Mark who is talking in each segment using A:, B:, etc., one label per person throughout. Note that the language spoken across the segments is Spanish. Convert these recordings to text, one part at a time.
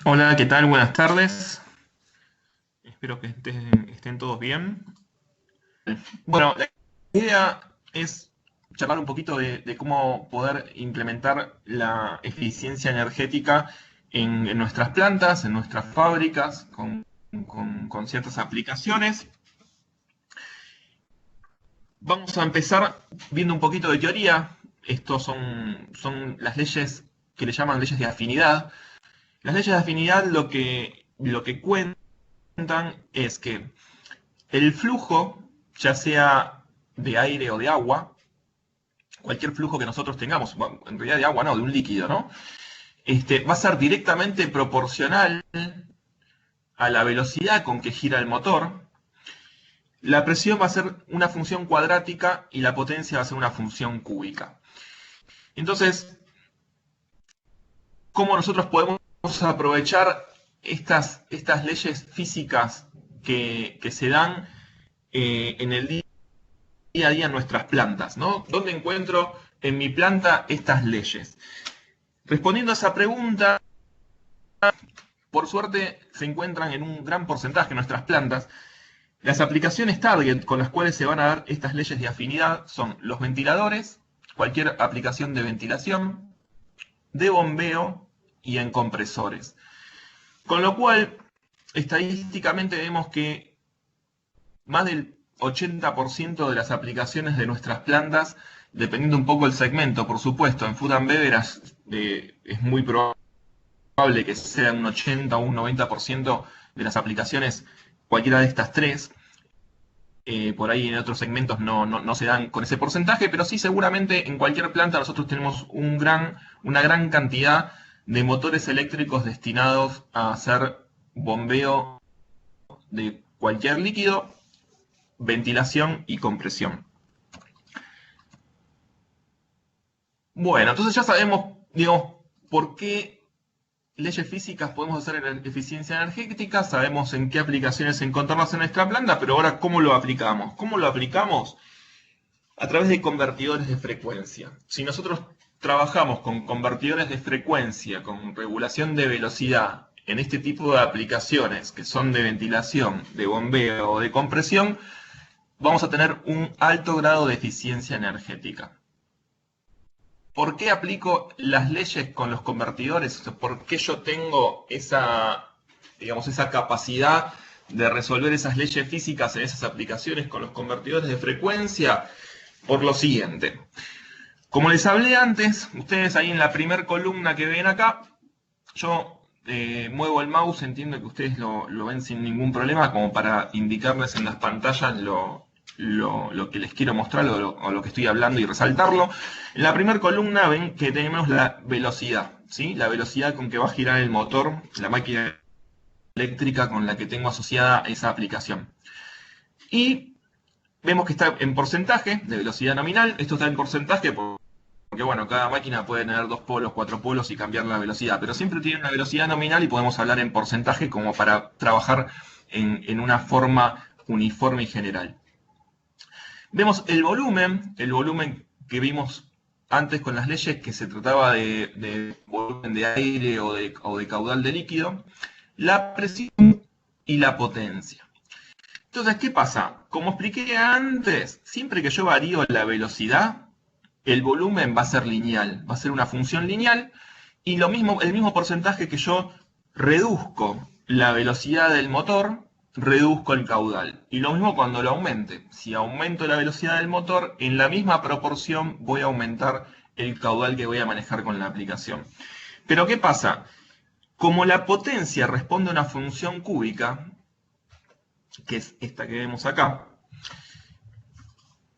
A: Hola, ¿qué tal? Buenas tardes. Espero que estén todos bien. Bueno, la idea es charlar un poquito de cómo poder implementar la eficiencia energética en nuestras plantas, en nuestras fábricas, con ciertas aplicaciones. Vamos a empezar viendo un poquito de teoría. Estos son las leyes que le llaman leyes de afinidad. Las leyes de afinidad lo que cuentan es que el flujo, ya sea de aire o de agua, cualquier flujo que nosotros tengamos, bueno, en realidad de agua no, de un líquido, ¿no? Va a ser directamente proporcional a la velocidad con que gira el motor. La presión va a ser una función cuadrática y la potencia va a ser una función cúbica. Entonces, ¿cómo nosotros podemos aprovechar estas leyes físicas que se dan en el día a día en nuestras plantas, ¿no? ¿Dónde encuentro en mi planta estas leyes? Respondiendo a esa pregunta, por suerte se encuentran en un gran porcentaje de nuestras plantas. Las aplicaciones target con las cuales se van a dar estas leyes de afinidad son los ventiladores, cualquier aplicación de ventilación, de bombeo y en compresores. Con lo cual, estadísticamente vemos que más del 80% de las aplicaciones de nuestras plantas, dependiendo un poco del segmento, por supuesto, en Food and Beverage es muy probable que sea un 80 o un 90% de las aplicaciones, cualquiera de estas tres. Por ahí en otros segmentos no se dan con ese porcentaje, pero sí seguramente en cualquier planta nosotros tenemos una gran cantidad de motores eléctricos destinados a hacer bombeo de cualquier líquido, ventilación y compresión. Bueno, entonces ya sabemos, digamos, por qué leyes físicas podemos hacer en eficiencia energética, sabemos en qué aplicaciones encontrarnos en nuestra planta, pero ahora ¿cómo lo aplicamos? ¿Cómo lo aplicamos? A través de convertidores de frecuencia. Si nosotros trabajamos con convertidores de frecuencia, con regulación de velocidad, en este tipo de aplicaciones que son de ventilación, de bombeo o de compresión, vamos a tener un alto grado de eficiencia energética. ¿Por qué aplico las leyes con los convertidores? ¿Por qué yo tengo digamos, esa capacidad de resolver esas leyes físicas en esas aplicaciones con los convertidores de frecuencia? Por lo siguiente. Como les hablé antes, ustedes ahí en la primera columna que ven acá, yo muevo el mouse, entiendo que ustedes lo ven sin ningún problema, como para indicarles en las pantallas lo que les quiero mostrar o lo que estoy hablando y resaltarlo. En la primera columna ven que tenemos la velocidad, ¿sí? La velocidad con que va a girar el motor, la máquina eléctrica con la que tengo asociada esa aplicación. Y vemos que está en porcentaje de velocidad nominal. Esto está en porcentaje porque, bueno, cada máquina puede tener 2 polos, 4 polos y cambiar la velocidad, pero siempre tiene una velocidad nominal y podemos hablar en porcentaje como para trabajar en una forma uniforme y general. Vemos el volumen que vimos antes con las leyes, que se trataba de volumen de aire o de caudal de líquido, la presión y la potencia. Entonces, ¿qué pasa? Como expliqué antes, siempre que yo varío la velocidad, el volumen va a ser lineal, va a ser una función lineal, y el mismo porcentaje que yo reduzco la velocidad del motor, reduzco el caudal. Y lo mismo cuando lo aumente. Si aumento la velocidad del motor, en la misma proporción voy a aumentar el caudal que voy a manejar con la aplicación. Pero ¿qué pasa? Como la potencia responde a una función cúbica, que es esta que vemos acá,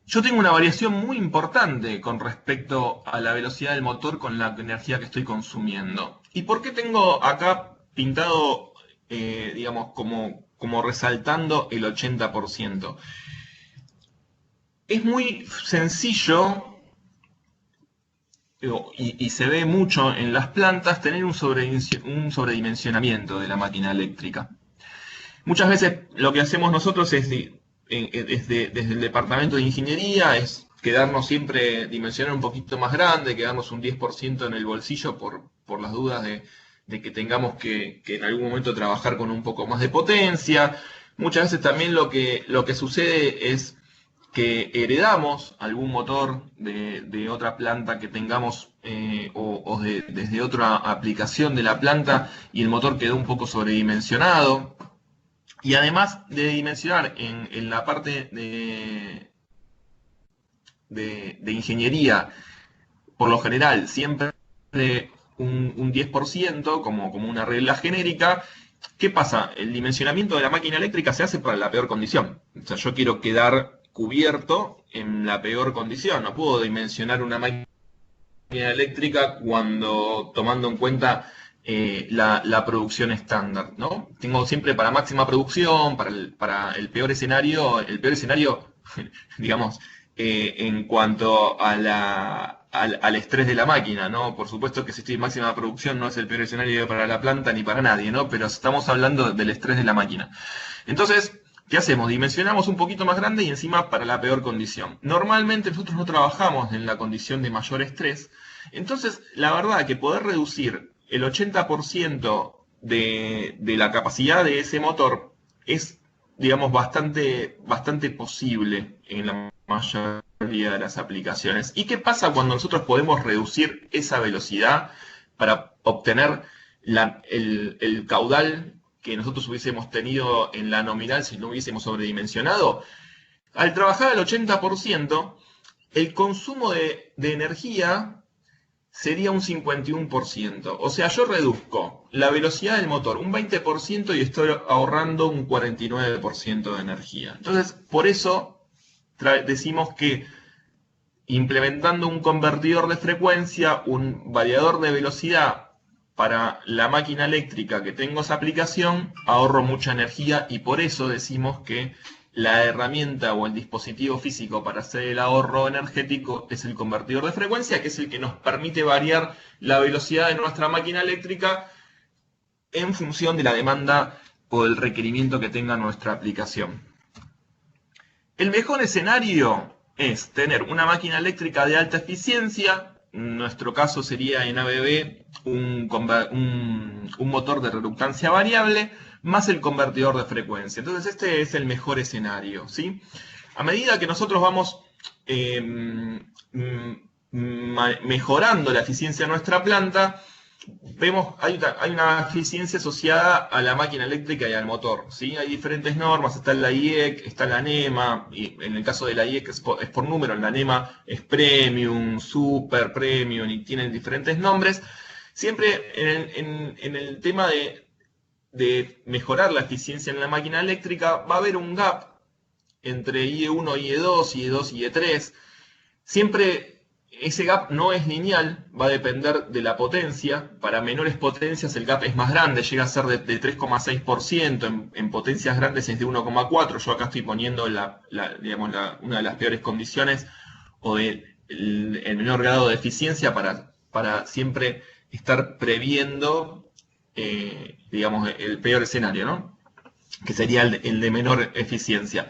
A: yo tengo una variación muy importante con respecto a la velocidad del motor con la energía que estoy consumiendo. ¿Y por qué tengo acá pintado, digamos, como resaltando el 80%? Es muy sencillo y se ve mucho en las plantas tener un sobredimensionamiento de la máquina eléctrica. Muchas veces lo que hacemos nosotros es desde el departamento de ingeniería es quedarnos siempre, dimensionar un poquito más grande, quedarnos un 10% en el bolsillo por las dudas de que tengamos que en algún momento trabajar con un poco más de potencia. Muchas veces también lo que sucede es que heredamos algún motor de otra planta que tengamos desde otra aplicación de la planta y el motor quedó un poco sobredimensionado. Y además de dimensionar en la parte de ingeniería, por lo general, siempre un 10% como una regla genérica. ¿Qué pasa? El dimensionamiento de la máquina eléctrica se hace para la peor condición. O sea, yo quiero quedar cubierto en la peor condición. No puedo dimensionar una máquina eléctrica cuando tomando en cuenta la producción estándar, ¿no? Tengo siempre para máxima producción, para el peor escenario, digamos, en cuanto a al estrés de la máquina, ¿no? Por supuesto que si estoy en máxima producción no es el peor escenario para la planta ni para nadie, ¿no? Pero estamos hablando del estrés de la máquina. Entonces, ¿qué hacemos? Dimensionamos un poquito más grande y encima para la peor condición. Normalmente nosotros no trabajamos en la condición de mayor estrés. Entonces, la verdad que poder reducir el 80% de la capacidad de ese motor es, digamos, bastante posible en la mayoría de las aplicaciones. ¿Y qué pasa cuando nosotros podemos reducir esa velocidad para obtener el caudal que nosotros hubiésemos tenido en la nominal si no hubiésemos sobredimensionado? Al trabajar al 80%, el consumo de energía sería un 51%. O sea, yo reduzco la velocidad del motor un 20% y estoy ahorrando un 49% de energía. Entonces, por eso decimos que implementando un convertidor de frecuencia, un variador de velocidad para la máquina eléctrica que tengo esa aplicación, ahorro mucha energía y por eso decimos que la herramienta o el dispositivo físico para hacer el ahorro energético es el convertidor de frecuencia, que es el que nos permite variar la velocidad de nuestra máquina eléctrica en función de la demanda o del requerimiento que tenga nuestra aplicación. El mejor escenario es tener una máquina eléctrica de alta eficiencia. En nuestro caso sería en ABB un motor de reductancia variable más el convertidor de frecuencia. Entonces este es el mejor escenario, ¿sí? A medida que nosotros vamos mejorando la eficiencia de nuestra planta, vemos hay una eficiencia asociada a la máquina eléctrica y al motor, ¿sí? Hay diferentes normas, está la IEC, está la NEMA, y en el caso de la IEC es por número, en la NEMA es Premium, Super Premium, y tienen diferentes nombres. Siempre en el tema de mejorar la eficiencia en la máquina eléctrica, va a haber un gap entre IE1, IE2, IE2 y IE3. Siempre ese gap no es lineal, va a depender de la potencia. Para menores potencias el gap es más grande, llega a ser de 3,6%, en potencias grandes es de 1,4%. Yo acá estoy poniendo una de las peores condiciones o el menor grado de eficiencia para siempre estar previendo digamos, el peor escenario, ¿no? Que sería el de menor eficiencia.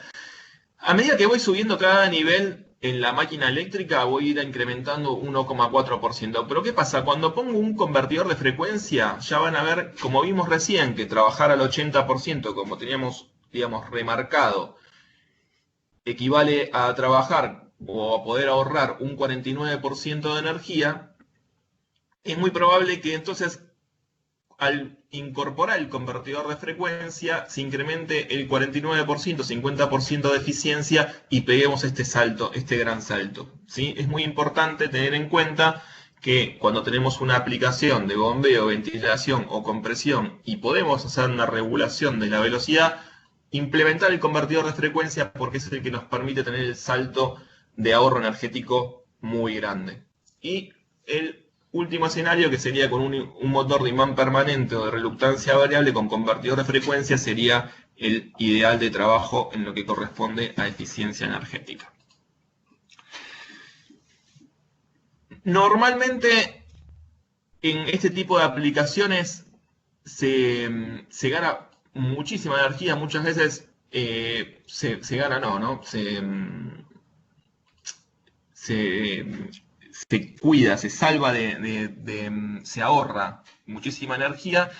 A: A medida que voy subiendo cada nivel en la máquina eléctrica, voy a ir incrementando 1,4%. Pero ¿qué pasa? Cuando pongo un convertidor de frecuencia, ya van a ver, como vimos recién, que trabajar al 80%, como teníamos, digamos, remarcado, equivale a trabajar o a poder ahorrar un 49% de energía. Es muy probable que entonces al incorporar el convertidor de frecuencia se incremente el 49%, 50% de eficiencia y peguemos este salto, este gran salto, ¿sí? Es muy importante tener en cuenta que cuando tenemos una aplicación de bombeo, ventilación o compresión y podemos hacer una regulación de la velocidad, implementar el convertidor de frecuencia porque es el que nos permite tener el salto de ahorro energético muy grande. Y el último escenario, que sería con un motor de imán permanente o de reluctancia variable con convertidor de frecuencia, sería el ideal de trabajo en lo que corresponde a eficiencia energética. Normalmente en este tipo de aplicaciones se gana muchísima energía, muchas veces se gana, no, ¿no? se cuida, se salva se ahorra muchísima energía.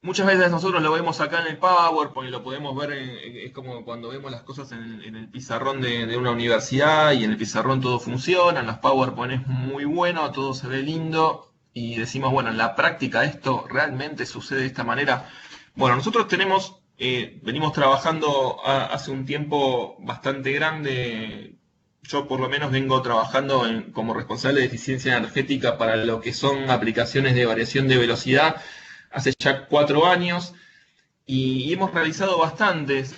A: Muchas veces nosotros lo vemos acá en el PowerPoint, lo podemos ver, es como cuando vemos las cosas en el pizarrón de una universidad y en el pizarrón todo funciona, en los PowerPoint es muy bueno, todo se ve lindo y decimos, bueno, en la práctica esto realmente sucede de esta manera. Bueno, nosotros venimos trabajando hace un tiempo bastante grande. Yo por lo menos vengo trabajando como responsable de eficiencia energética para lo que son aplicaciones de variación de velocidad hace ya 4 años y hemos realizado bastantes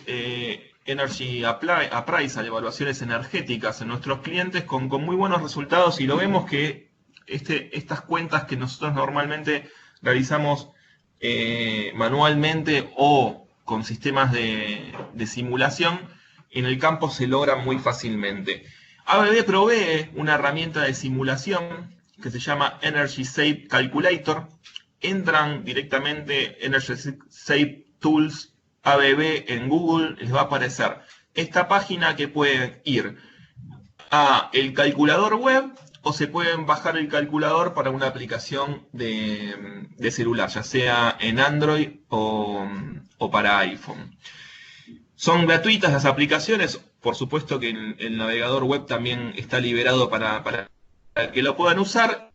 A: Energy Appraisal, evaluaciones energéticas en nuestros clientes con muy buenos resultados y lo vemos que estas cuentas que nosotros normalmente realizamos manualmente o con sistemas de simulación, en el campo se logran muy fácilmente. ABB provee una herramienta de simulación que se llama Energy Save Calculator. Entran directamente Energy Save Tools ABB en Google, les va a aparecer esta página que pueden ir a el calculador web o se pueden bajar el calculador para una aplicación de celular, ya sea en Android o para iPhone. Son gratuitas las aplicaciones, por supuesto que el navegador web también está liberado para que lo puedan usar.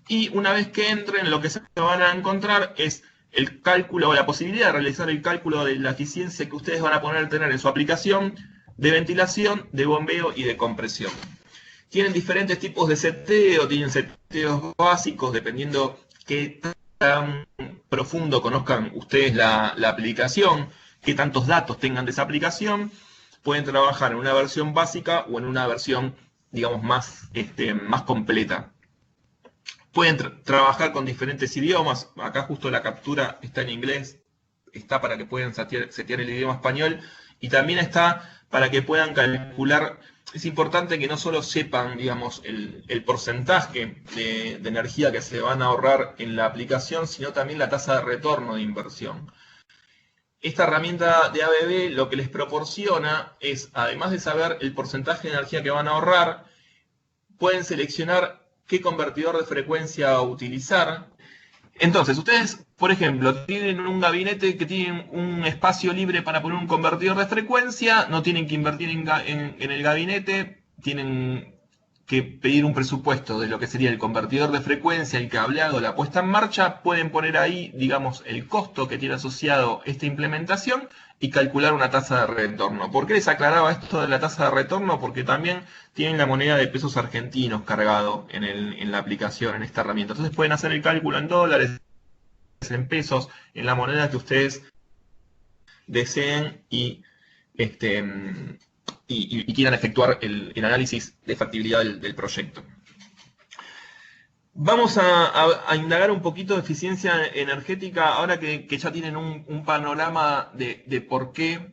A: Y una vez que entren, lo que se van a encontrar es el cálculo o la posibilidad de realizar el cálculo de la eficiencia que ustedes van a tener en su aplicación de ventilación, de bombeo y de compresión. Tienen diferentes tipos de seteo, tienen seteos básicos, dependiendo qué tan profundo conozcan ustedes la aplicación, qué tantos datos tengan de esa aplicación. Pueden trabajar en una versión básica o en una versión, digamos, más completa. Pueden trabajar con diferentes idiomas. Acá justo la captura está en inglés, está para que puedan setear el idioma español y también está para que puedan calcular. Es importante que no solo sepan, digamos, el porcentaje de energía que se van a ahorrar en la aplicación, sino también la tasa de retorno de inversión. Esta herramienta de ABB lo que les proporciona es, además de saber el porcentaje de energía que van a ahorrar, pueden seleccionar qué convertidor de frecuencia utilizar. Entonces, ustedes, por ejemplo, tienen un gabinete que tiene un espacio libre para poner un convertidor de frecuencia, no tienen que invertir en el gabinete, tienen que pedir un presupuesto de lo que sería el convertidor de frecuencia, el cableado, la puesta en marcha, pueden poner ahí, digamos, el costo que tiene asociado esta implementación y calcular una tasa de retorno. ¿Por qué les aclaraba esto de la tasa de retorno? Porque también tienen la moneda de pesos argentinos cargado en la aplicación, en esta herramienta. Entonces pueden hacer el cálculo en dólares, en pesos, en la moneda que ustedes deseen y quieran efectuar el análisis de factibilidad del proyecto. Vamos a indagar un poquito de eficiencia energética ahora que ya tienen un panorama de por qué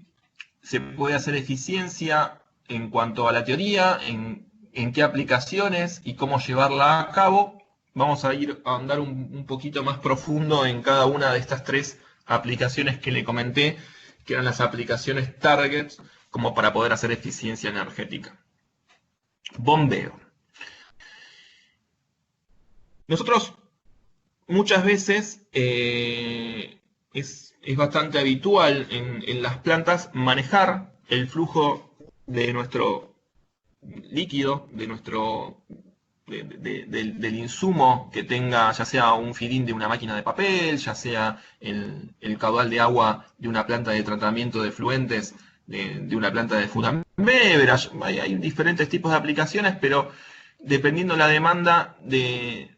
A: se puede hacer eficiencia en cuanto a la teoría, en qué aplicaciones y cómo llevarla a cabo. Vamos a ir a andar un poquito más profundo en cada una de estas 3 aplicaciones que le comenté, que eran las aplicaciones targets, como para poder hacer eficiencia energética. Bombeo. Nosotros muchas veces es bastante habitual en las plantas manejar el flujo de nuestro líquido, del insumo que tenga, ya sea un feed-in de una máquina de papel, ya sea el caudal de agua de una planta de tratamiento de efluentes, de una planta de food and beverage. Hay diferentes tipos de aplicaciones, pero dependiendo la demanda de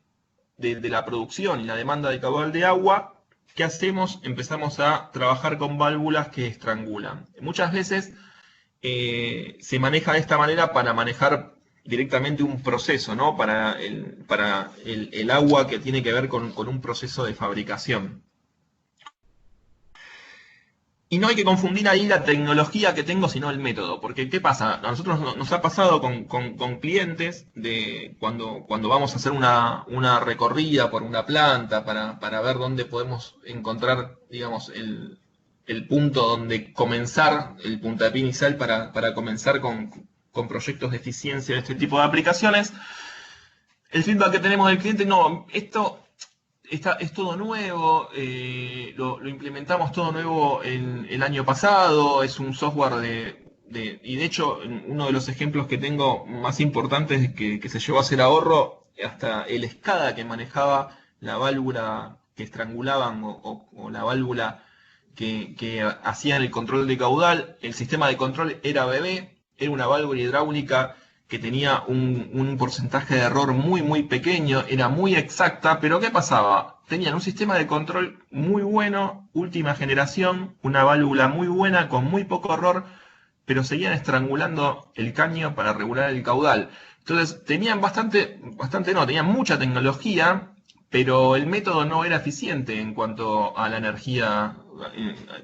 A: la producción y la demanda de caudal de agua, ¿qué hacemos? Empezamos a trabajar con válvulas que estrangulan. Muchas veces se maneja de esta manera para manejar directamente un proceso, ¿no? Para el agua que tiene que ver con un proceso de fabricación. Y no hay que confundir ahí la tecnología que tengo, sino el método. Porque, ¿qué pasa? A nosotros nos ha pasado con clientes cuando vamos a hacer una recorrida por una planta para ver dónde podemos encontrar, digamos, el punto donde comenzar, el puntapié inicial para comenzar con proyectos de eficiencia de este tipo de aplicaciones. El feedback que tenemos del cliente, no, esto es todo nuevo, lo implementamos todo nuevo el año pasado, es un software y de hecho uno de los ejemplos que tengo más importantes que se llevó a hacer ahorro, hasta el SCADA que manejaba la válvula que estrangulaban o la válvula que hacían el control de caudal, el sistema de control era BB, era una válvula hidráulica que tenía un porcentaje de error muy pequeño, era muy exacta, pero ¿qué pasaba? Tenían un sistema de control muy bueno, última generación, una válvula muy buena, con muy poco error, pero seguían estrangulando el caño para regular el caudal. Entonces tenían tenían mucha tecnología, pero el método no era eficiente en cuanto a la energía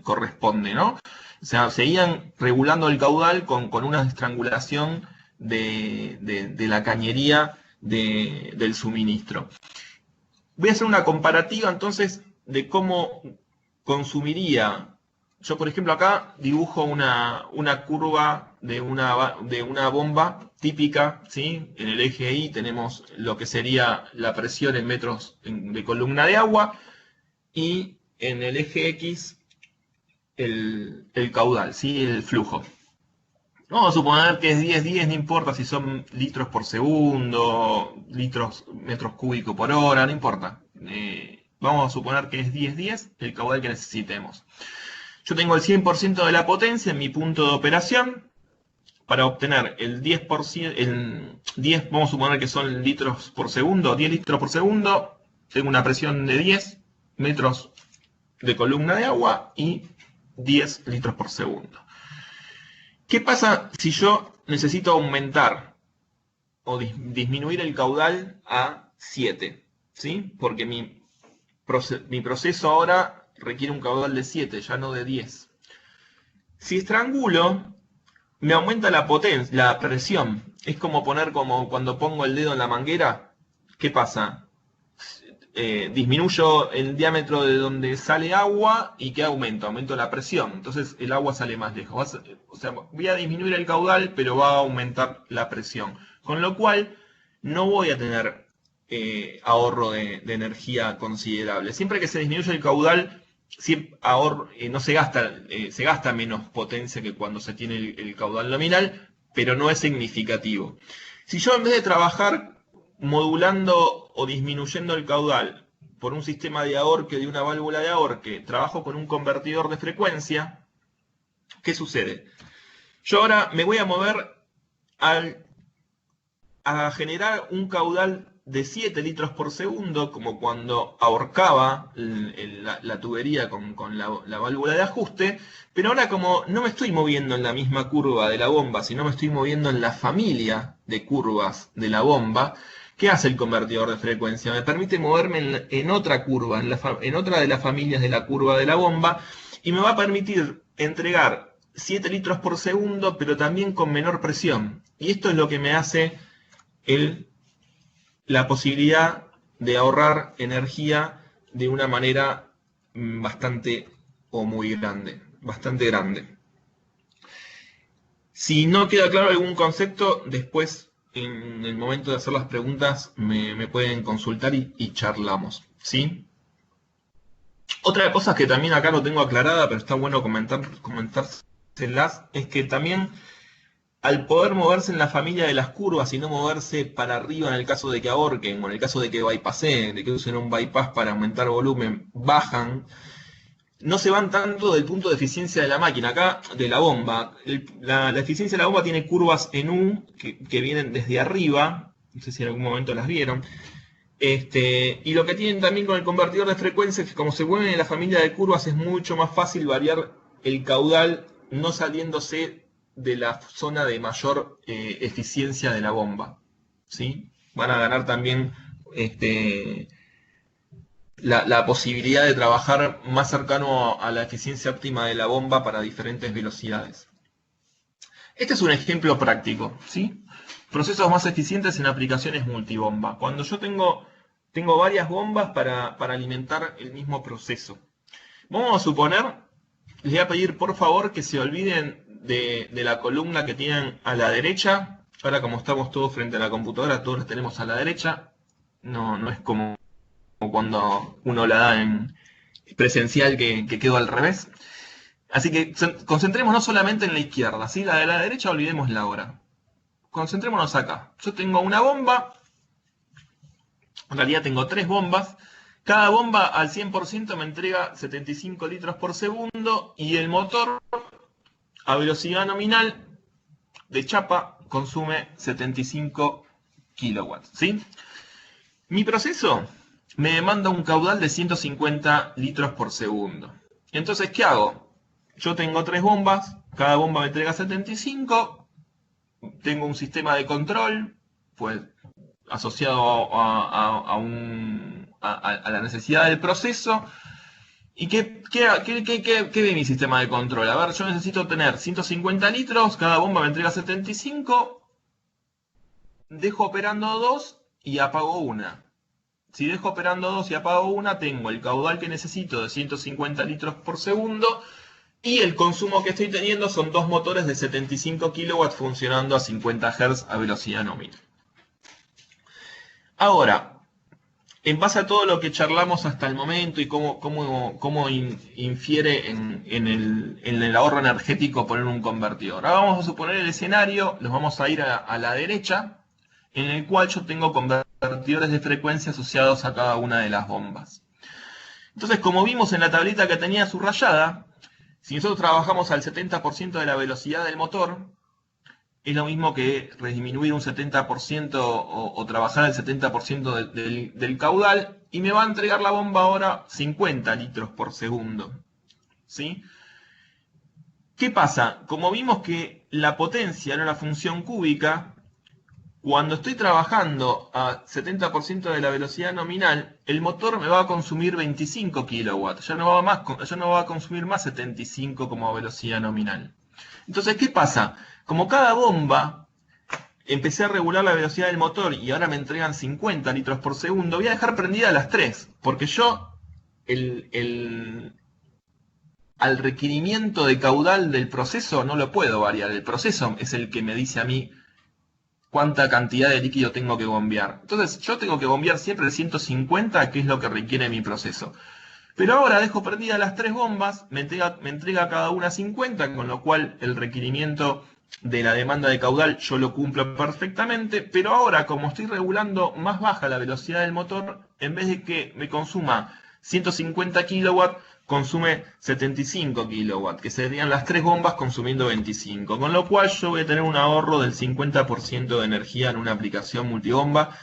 A: corresponde, ¿no? O sea, seguían regulando el caudal con una estrangulación de la cañería del suministro. Voy a hacer una comparativa entonces de cómo consumiría. Yo, por ejemplo, acá dibujo una curva de una bomba típica, ¿sí? En el eje Y tenemos lo que sería la presión en metros de columna de agua y en el eje X el caudal, ¿sí? El flujo. Vamos a suponer que es 10, no importa si son litros por segundo, metros cúbicos por hora, no importa. Vamos a suponer que es 10, el caudal que necesitemos. Yo tengo el 100% de la potencia en mi punto de operación. Para obtener el 10%, vamos a suponer que son litros por segundo, 10 litros por segundo, tengo una presión de 10 metros de columna de agua y 10 litros por segundo. ¿Qué pasa si yo necesito aumentar o disminuir el caudal a 7? ¿Sí? Porque mi proceso ahora requiere un caudal de 7, ya no de 10. Si estrangulo, me aumenta la potencia, la presión. Es como cuando pongo el dedo en la manguera. ¿Qué pasa? Disminuyo el diámetro de donde sale agua y ¿qué aumento? Aumento la presión. Entonces el agua sale más lejos. O sea, voy a disminuir el caudal, pero va a aumentar la presión. Con lo cual no voy a tener ahorro de energía considerable. Siempre que se disminuye el caudal, no se gasta menos potencia que cuando se tiene el caudal nominal, pero no es significativo. Si yo en vez de trabajar modulando o disminuyendo el caudal por un sistema de ahorque de una válvula de ahorque, trabajo con un convertidor de frecuencia, ¿qué sucede? Yo ahora me voy a mover a generar un caudal de 7 litros por segundo, como cuando ahorcaba la tubería con la válvula de ajuste, pero ahora como no me estoy moviendo en la misma curva de la bomba, sino me estoy moviendo en la familia de curvas de la bomba, ¿qué hace el convertidor de frecuencia? Me permite moverme en otra curva, en otra de las familias de la curva de la bomba, y me va a permitir entregar 7 litros por segundo, pero también con menor presión. Y esto es lo que me hace la posibilidad de ahorrar energía de una manera bastante o muy grande, bastante grande. Si no queda claro algún concepto, después en el momento de hacer las preguntas me pueden consultar y charlamos, ¿sí? Otra cosa que también acá no tengo aclarada, pero está bueno comentárselas, es que también al poder moverse en la familia de las curvas y no moverse para arriba en el caso de que ahorquen, o en el caso de que bypasseen, de que usen un bypass para aumentar volumen, bajan, no se van tanto del punto de eficiencia de la máquina, acá de la bomba. La eficiencia de la bomba tiene curvas en U que vienen desde arriba, no sé si en algún momento las vieron. Y lo que tienen también con el convertidor de frecuencia es que como se mueven en la familia de curvas es mucho más fácil variar el caudal no saliéndose de la zona de mayor eficiencia de la bomba, ¿sí? Van a ganar también la posibilidad de trabajar más cercano a la eficiencia óptima de la bomba para diferentes velocidades. Este es un ejemplo práctico, ¿sí? Procesos más eficientes en aplicaciones multibomba. Cuando yo tengo varias bombas para alimentar el mismo proceso. Vamos a suponer, les voy a pedir por favor que se olviden de la columna que tienen a la derecha. Ahora como estamos todos frente a la computadora, todos la tenemos a la derecha. no es como cuando uno la da en presencial que quedó al revés. Así que concentrémonos solamente en la izquierda, ¿sí? La de la derecha olvidémosla ahora. Concentrémonos acá. Yo tengo una bomba, en realidad tengo tres bombas. Cada bomba al 100% me entrega 75 litros por segundo y el motor a velocidad nominal de chapa consume 75 kilowatts, ¿sí? Mi proceso me demanda un caudal de 150 litros por segundo. Entonces, ¿qué hago? Yo tengo tres bombas, cada bomba me entrega 75, tengo un sistema de control, pues asociado a la necesidad del proceso. ¿Y qué ve mi sistema de control? A ver, yo necesito tener 150 litros, cada bomba me entrega 75, dejo operando dos y apago una. Si dejo operando dos y apago una, tengo el caudal que necesito de 150 litros por segundo y el consumo que estoy teniendo son dos motores de 75 kilowatts funcionando a 50 Hz a velocidad nominal. Ahora, en base a todo lo que charlamos hasta el momento y cómo infiere en el ahorro energético poner un convertidor. Ahora vamos a suponer el escenario, nos vamos a ir a la derecha, en el cual yo tengo convertidores de frecuencia asociados a cada una de las bombas. Entonces, como vimos en la tablita que tenía subrayada, si nosotros trabajamos al 70% de la velocidad del motor, es lo mismo que disminuir un 70% o trabajar al 70% del caudal, y me va a entregar la bomba ahora 50 litros por segundo. ¿Sí? ¿Qué pasa? Como vimos que la potencia era una función cúbica, cuando estoy trabajando a 70% de la velocidad nominal, el motor me va a consumir 25 kilowatts. Ya no va a consumir más 75 como velocidad nominal. Entonces, ¿qué pasa? Como cada bomba, empecé a regular la velocidad del motor y ahora me entregan 50 litros por segundo, voy a dejar prendidas las tres, porque yo al requerimiento de caudal del proceso no lo puedo variar. El proceso es el que me dice a mí cuánta cantidad de líquido tengo que bombear. Entonces yo tengo que bombear siempre 150, que es lo que requiere mi proceso. Pero ahora dejo perdidas las tres bombas, me entrega cada una 50, con lo cual el requerimiento de la demanda de caudal yo lo cumplo perfectamente, pero ahora como estoy regulando más baja la velocidad del motor, en vez de que me consuma 150 kilowatts, consume 75 kilowatts, que serían las tres bombas consumiendo 25, con lo cual yo voy a tener un ahorro del 50% de energía en una aplicación multibomba,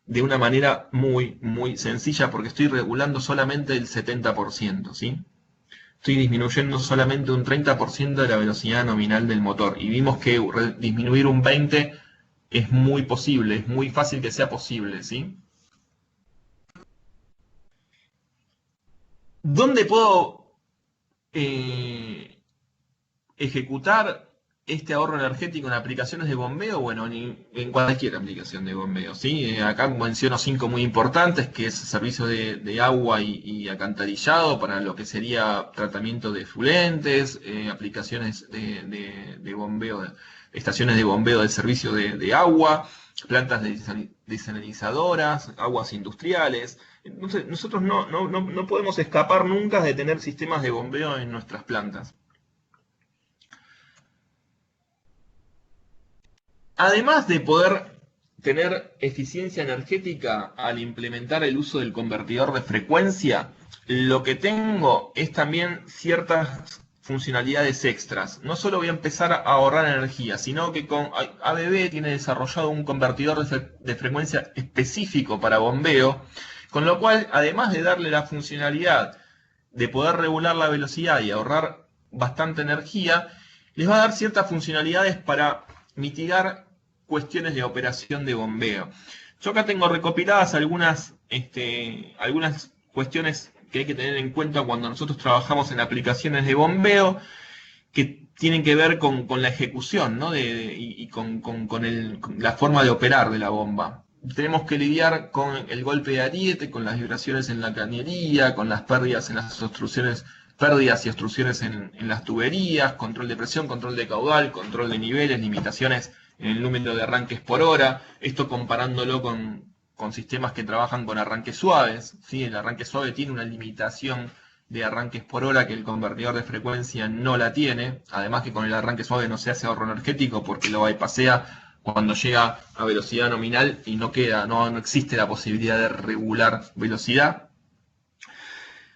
A: de una manera muy, muy sencilla, porque estoy regulando solamente el 70%, ¿sí? Estoy disminuyendo solamente un 30% de la velocidad nominal del motor. Y vimos que disminuir un 20% es muy posible, es muy fácil que sea posible, ¿sí? ¿Dónde puedo ejecutar este ahorro energético en aplicaciones de bombeo? Bueno, en cualquier aplicación de bombeo, ¿sí? Acá menciono 5 muy importantes, que es servicio de agua y alcantarillado para lo que sería tratamiento de efluentes, aplicaciones de bombeo, estaciones de bombeo del servicio de agua, plantas desalinizadoras, aguas industriales. Entonces, nosotros no podemos escapar nunca de tener sistemas de bombeo en nuestras plantas. Además de poder tener eficiencia energética al implementar el uso del convertidor de frecuencia, lo que tengo es también ciertas funcionalidades extras. No solo voy a empezar a ahorrar energía, sino que con ABB tiene desarrollado un convertidor de frecuencia específico para bombeo, con lo cual, además de darle la funcionalidad de poder regular la velocidad y ahorrar bastante energía, les va a dar ciertas funcionalidades para mitigar cuestiones de operación de bombeo. Yo acá tengo recopiladas algunas cuestiones que hay que tener en cuenta cuando nosotros trabajamos en aplicaciones de bombeo, que tienen que ver con la ejecución, ¿no? y con la forma de operar de la bomba. Tenemos que lidiar con el golpe de ariete, con las vibraciones en la cañería, con las pérdidas en las obstrucciones, pérdidas y obstrucciones en las tuberías, control de presión, control de caudal, control de niveles, limitaciones en el número de arranques por hora. Esto comparándolo con con sistemas que trabajan con arranques suaves, ¿sí? El arranque suave tiene una limitación de arranques por hora que el convertidor de frecuencia no la tiene. Además que con el arranque suave no se hace ahorro energético porque lo bypasea cuando llega a velocidad nominal y no existe la posibilidad de regular velocidad.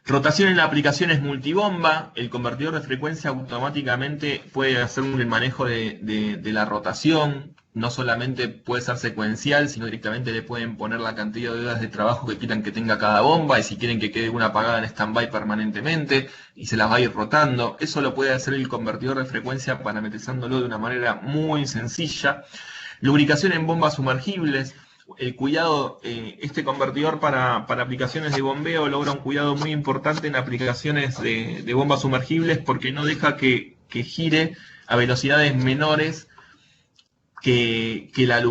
A: Rotación en aplicaciones multibomba. El convertidor de frecuencia automáticamente puede hacer el manejo de la rotación. No solamente puede ser secuencial, sino directamente le pueden poner la cantidad de horas de trabajo que quieran que tenga cada bomba y si quieren que quede una apagada en stand-by permanentemente y se las va a ir rotando. Eso lo puede hacer el convertidor de frecuencia parametrizándolo de una manera muy sencilla. Lubricación en bombas sumergibles. El cuidado, este convertidor para aplicaciones de bombeo logra un cuidado muy importante en aplicaciones de bombas sumergibles porque no deja que gire a velocidades menores que la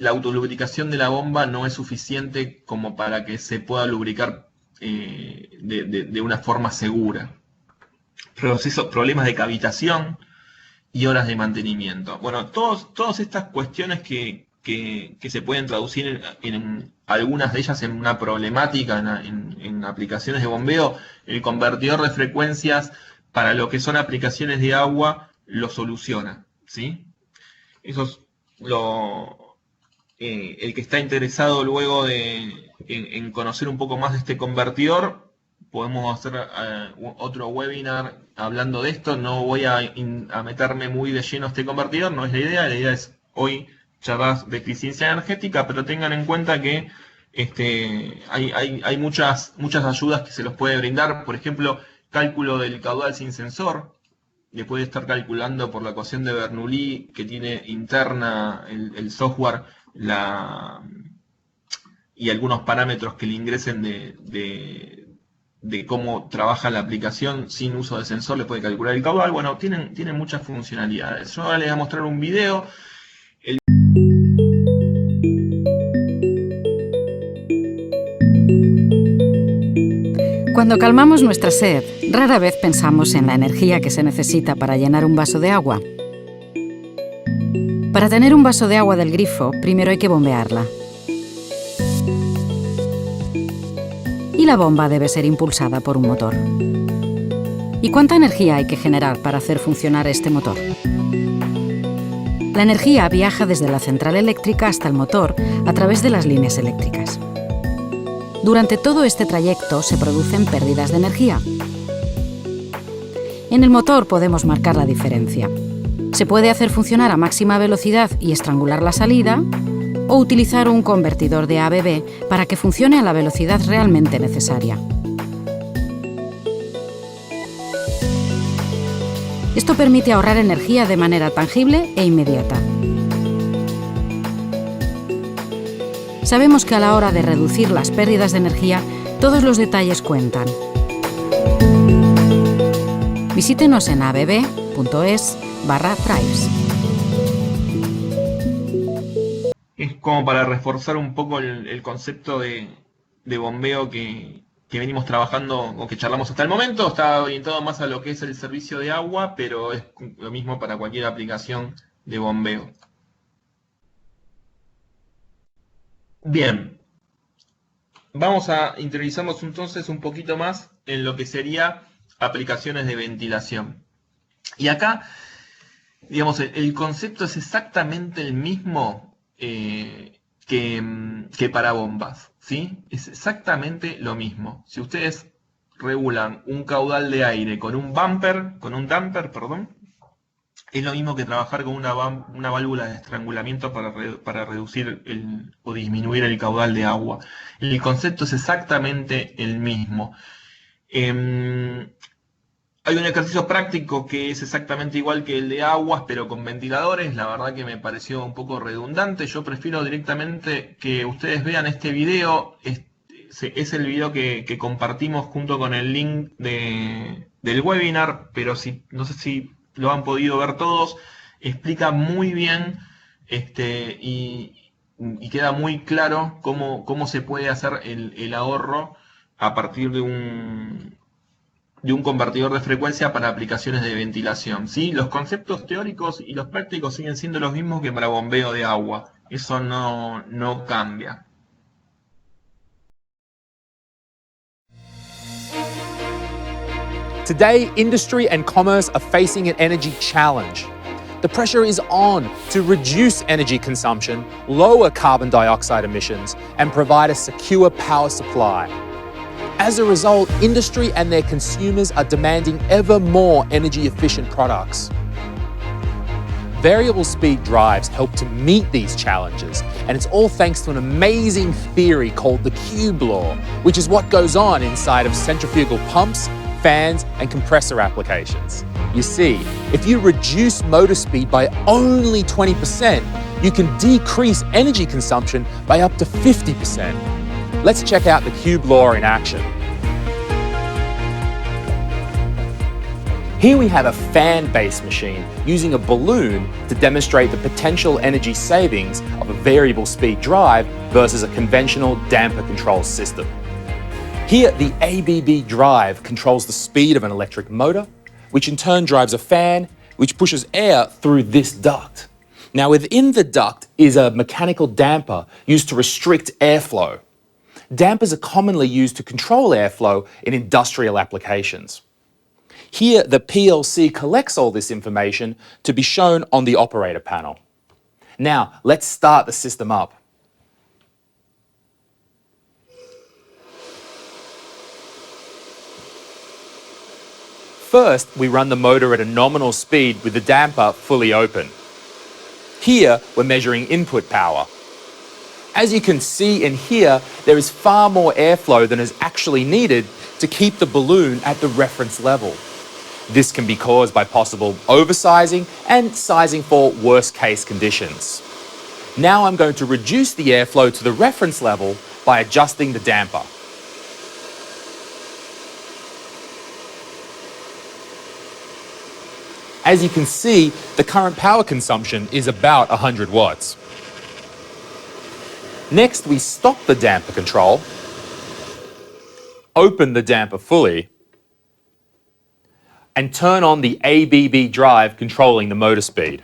A: autolubricación de la bomba no es suficiente como para que se pueda lubricar de una forma segura. Problemas de cavitación y horas de mantenimiento. Bueno, todas estas cuestiones que se pueden traducir en algunas de ellas en una problemática en aplicaciones de bombeo, el convertidor de frecuencias para lo que son aplicaciones de agua lo soluciona, ¿sí? Eso es el que está interesado luego en conocer un poco más de este convertidor. Podemos hacer otro webinar hablando de esto. No voy a meterme muy de lleno a este convertidor, no es la idea es hoy charlas de eficiencia energética, pero tengan en cuenta que hay muchas ayudas que se los puede brindar. Por ejemplo, cálculo del caudal sin sensor. Le puede estar calculando por la ecuación de Bernoulli que tiene interna el software y algunos parámetros que le ingresen de cómo trabaja la aplicación sin uso de sensor, le puede calcular el caudal. Bueno, tienen muchas funcionalidades. Yo ahora les voy a mostrar un video.
B: Cuando calmamos nuestra sed, rara vez pensamos en la energía que se necesita para llenar un vaso de agua. Para tener un vaso de agua del grifo, primero hay que bombearla. Y la bomba debe ser impulsada por un motor. ¿Y cuánta energía hay que generar para hacer funcionar este motor? La energía viaja desde la central eléctrica hasta el motor a través de las líneas eléctricas. Durante todo este trayecto se producen pérdidas de energía. En el motor podemos marcar la diferencia. Se puede hacer funcionar a máxima velocidad y estrangular la salida, o utilizar un convertidor de ABB para que funcione a la velocidad realmente necesaria. Esto permite ahorrar energía de manera tangible e inmediata. Sabemos que a la hora de reducir las pérdidas de energía, todos los detalles cuentan. Visítenos en abb.es/price.
A: Es como para reforzar un poco el concepto de bombeo que venimos trabajando o que charlamos hasta el momento. Está orientado más a lo que es el servicio de agua, pero es lo mismo para cualquier aplicación de bombeo. Bien, vamos a interiorizarnos entonces un poquito más en lo que sería aplicaciones de ventilación. Y acá, digamos, el concepto es exactamente el mismo que para bombas, ¿sí? Es exactamente lo mismo. Si ustedes regulan un caudal de aire con un damper, es lo mismo que trabajar con una válvula de estrangulamiento para reducir o disminuir el caudal de agua. El concepto es exactamente el mismo. Hay un ejercicio práctico que es exactamente igual que el de aguas, pero con ventiladores. La verdad que me pareció un poco redundante. Yo prefiero directamente que ustedes vean este video. Es el video que compartimos junto con el link del webinar, pero no sé si lo han podido ver todos. Explica muy bien y queda muy claro cómo se puede hacer el ahorro a partir de un convertidor de frecuencia para aplicaciones de ventilación, ¿sí? Los conceptos teóricos y los prácticos siguen siendo los mismos que para bombeo de agua. Eso no cambia.
C: Today, industry and commerce are facing an energy challenge. The pressure is on to reduce energy consumption, lower carbon dioxide emissions, and provide a secure power supply. As a result, industry and their consumers are demanding ever more energy-efficient products. Variable speed drives help to meet these challenges, and it's all thanks to an amazing theory called the cube law, which is what goes on inside of centrifugal pumps, fans, and compressor applications. You see, if you reduce motor speed by only 20%, you can decrease energy consumption by up to 50%. Let's check out the cube law in action. Here we have a fan-based machine using a balloon to demonstrate the potential energy savings of a variable speed drive versus a conventional damper control system. Here, the ABB drive controls the speed of an electric motor, which in turn drives a fan, which pushes air through this duct. Now, within the duct is a mechanical damper used to restrict airflow. Dampers are commonly used to control airflow in industrial applications. Here, the PLC collects all this information to be shown on the operator panel. Now, let's start the system up. First, we run the motor at a nominal speed with the damper fully open. Here, we're measuring input power. As you can see and hear, there is far more airflow than is actually needed to keep the balloon at the reference level. This can be caused by possible oversizing and sizing for worst-case conditions. Now I'm going to reduce the airflow to the reference level by adjusting the damper. As you can see, the current power consumption is about 100 watts. Next, we stop the damper control, open the damper fully, and turn on the ABB drive controlling the motor speed.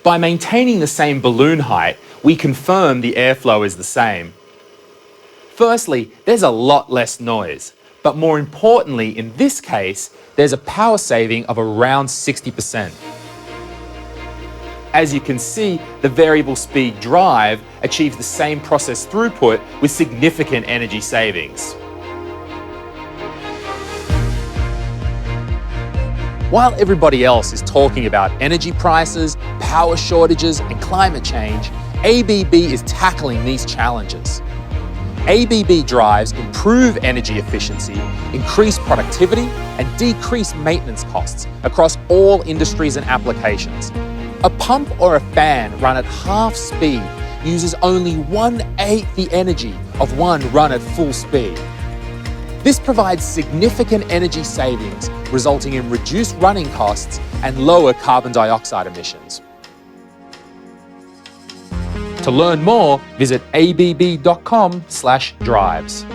C: By maintaining the same balloon height, we confirm the airflow is the same. Firstly, there's a lot less noise, but more importantly, in this case, there's a power saving of around 60%. As you can see, the variable speed drive achieves the same process throughput with significant energy savings. While everybody else is talking about energy prices, power shortages, and climate change, ABB is tackling these challenges. ABB drives improve energy efficiency, increase productivity, and decrease maintenance costs across all industries and applications. A pump or a fan run at half speed uses only 1/8 the energy of one run at full speed. This provides significant energy savings, resulting in reduced running costs and lower carbon dioxide emissions. To learn more, visit abb.com/drives.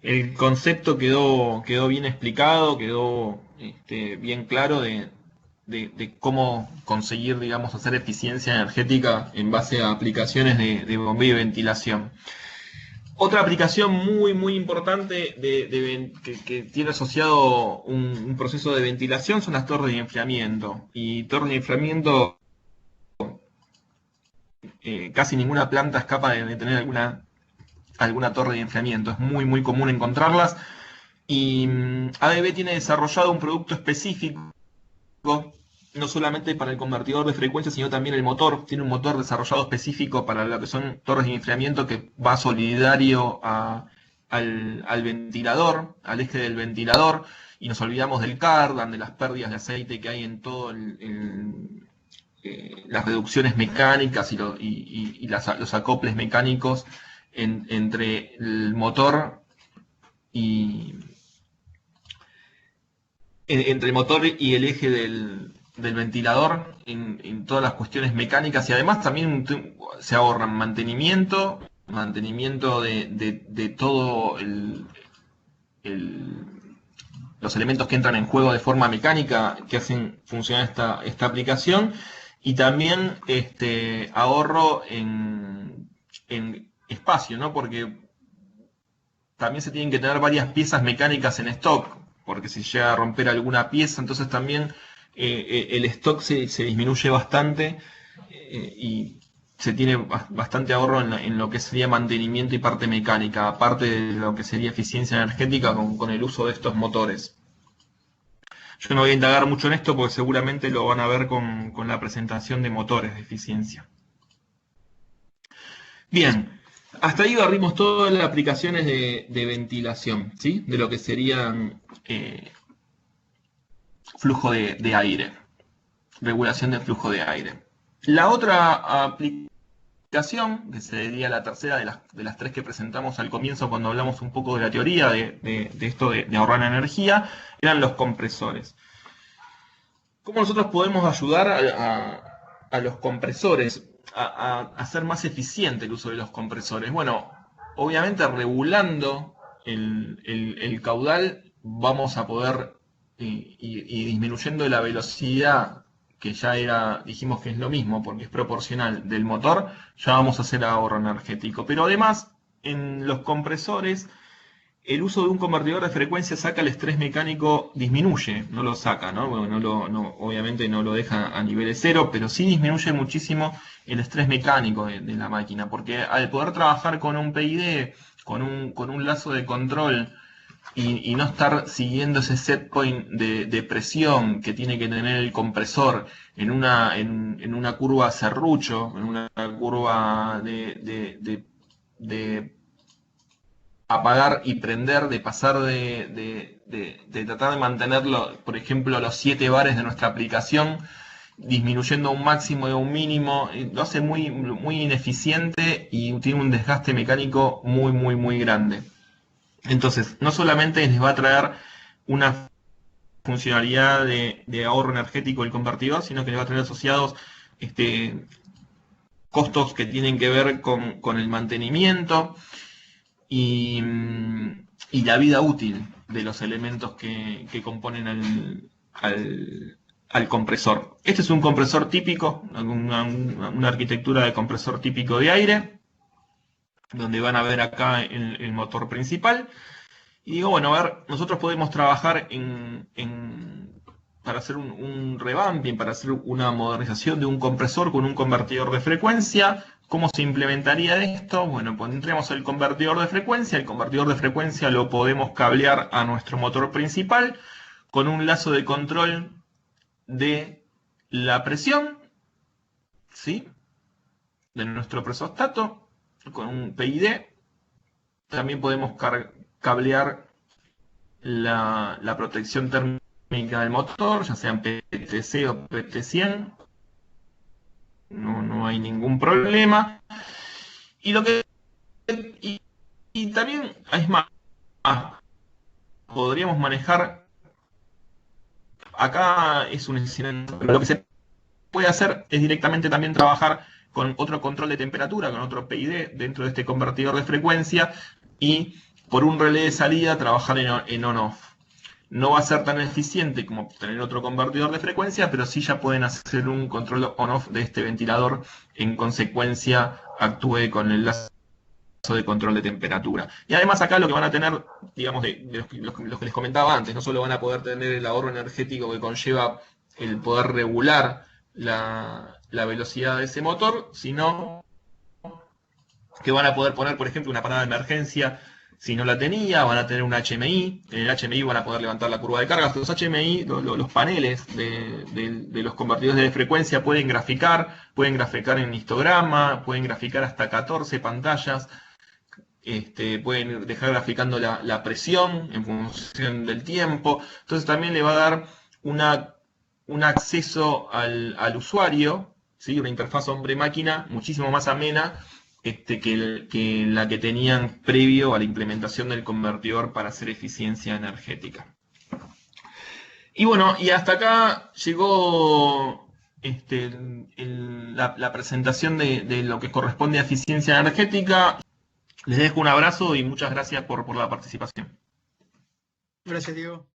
A: El concepto quedó bien explicado, quedó bien claro de cómo conseguir, digamos, hacer eficiencia energética en base a aplicaciones de bombeo y ventilación. Otra aplicación muy importante que tiene asociado un proceso de ventilación son las torres de enfriamiento. Y torres de enfriamiento, casi ninguna planta es capaz de tener alguna torre de enfriamiento. Es muy común encontrarlas. Y ABB tiene desarrollado un producto específico, no solamente para el convertidor de frecuencia, sino también el motor. Tiene un motor desarrollado específico para lo que son torres de enfriamiento que va solidario al ventilador, al eje del ventilador, y nos olvidamos del cardan, de las pérdidas de aceite que hay en todo las reducciones mecánicas y los acoples mecánicos entre el motor y el eje del ventilador en todas las cuestiones mecánicas, y además también se ahorran mantenimiento de todo los elementos que entran en juego de forma mecánica que hacen funcionar esta aplicación, y también ahorro en espacio, ¿no? Porque también se tienen que tener varias piezas mecánicas en stock, porque si llega a romper alguna pieza, entonces también el stock se disminuye bastante y se tiene bastante ahorro en lo que sería mantenimiento y parte mecánica, aparte de lo que sería eficiencia energética con el uso de estos motores. Yo no voy a indagar mucho en esto porque seguramente lo van a ver con la presentación de motores de eficiencia. Bien, hasta ahí barrimos todas las aplicaciones de ventilación, ¿sí? De lo que serían flujo de aire, regulación del flujo de aire. La otra aplicación, que sería la tercera de las tres que presentamos al comienzo cuando hablamos un poco de la teoría de esto de ahorrar energía, eran los compresores. ¿Cómo nosotros podemos ayudar a los compresores a hacer más eficiente el uso de los compresores? Bueno, obviamente regulando el caudal vamos a poder y disminuyendo la velocidad, que ya dijimos que es lo mismo porque es proporcional del motor, ya vamos a hacer ahorro energético. Pero además, en los compresores, el uso de un convertidor de frecuencia saca el estrés mecánico, disminuye, no lo saca, ¿no? Bueno, obviamente no lo deja a niveles cero, pero sí disminuye muchísimo el estrés mecánico de la máquina, porque al poder trabajar con un PID, con un lazo de control, y no estar siguiendo ese set point de presión que tiene que tener el compresor en una curva serrucho, en una curva de apagar y prender, de pasar de tratar de mantenerlo, por ejemplo, los 7 bares de nuestra aplicación, disminuyendo a un máximo y a un mínimo, lo hace muy, muy ineficiente y tiene un desgaste mecánico muy, muy, muy grande. Entonces, no solamente les va a traer una funcionalidad de ahorro energético el convertidor, sino que les va a traer asociados costos que tienen que ver con el mantenimiento y la vida útil de los elementos que componen al compresor. Este es un compresor típico, una arquitectura de compresor típico de aire, donde van a ver acá el motor principal. Y digo, bueno, a ver, nosotros podemos trabajar para hacer un revamping, para hacer una modernización de un compresor con un convertidor de frecuencia. ¿Cómo se implementaría esto? Bueno, pondremos el convertidor de frecuencia. El convertidor de frecuencia lo podemos cablear a nuestro motor principal con un lazo de control de la presión, ¿sí? De nuestro presostato, con un PID. También podemos cablear la protección térmica del motor, ya sean PTC o PT100. No hay ningún problema. Y también, es más, podríamos manejar, acá es un escenario, lo que se puede hacer es directamente también trabajar con otro control de temperatura, con otro PID dentro de este convertidor de frecuencia, y por un relé de salida trabajar en on-off. No va a ser tan eficiente como tener otro convertidor de frecuencia, pero sí ya pueden hacer un control on-off de este ventilador, en consecuencia actúe con el lazo de control de temperatura. Y además acá lo que van a tener, digamos, de los que les comentaba antes, no solo van a poder tener el ahorro energético que conlleva el poder regular la velocidad de ese motor, sino que van a poder poner, por ejemplo, una parada de emergencia si no la tenía, van a tener un HMI, en el HMI van a poder levantar la curva de cargas. Los HMI, los paneles de los convertidores de frecuencia pueden graficar en histograma, pueden graficar hasta 14 pantallas, pueden dejar graficando la presión en función del tiempo. Entonces también le va a dar un acceso al usuario, ¿sí? Una interfaz hombre-máquina muchísimo más amena que la que tenían previo a la implementación del convertidor para hacer eficiencia energética. Y bueno, y hasta acá llegó la presentación de lo que corresponde a eficiencia energética. Les dejo un abrazo y muchas gracias por la participación.
D: Gracias, Diego.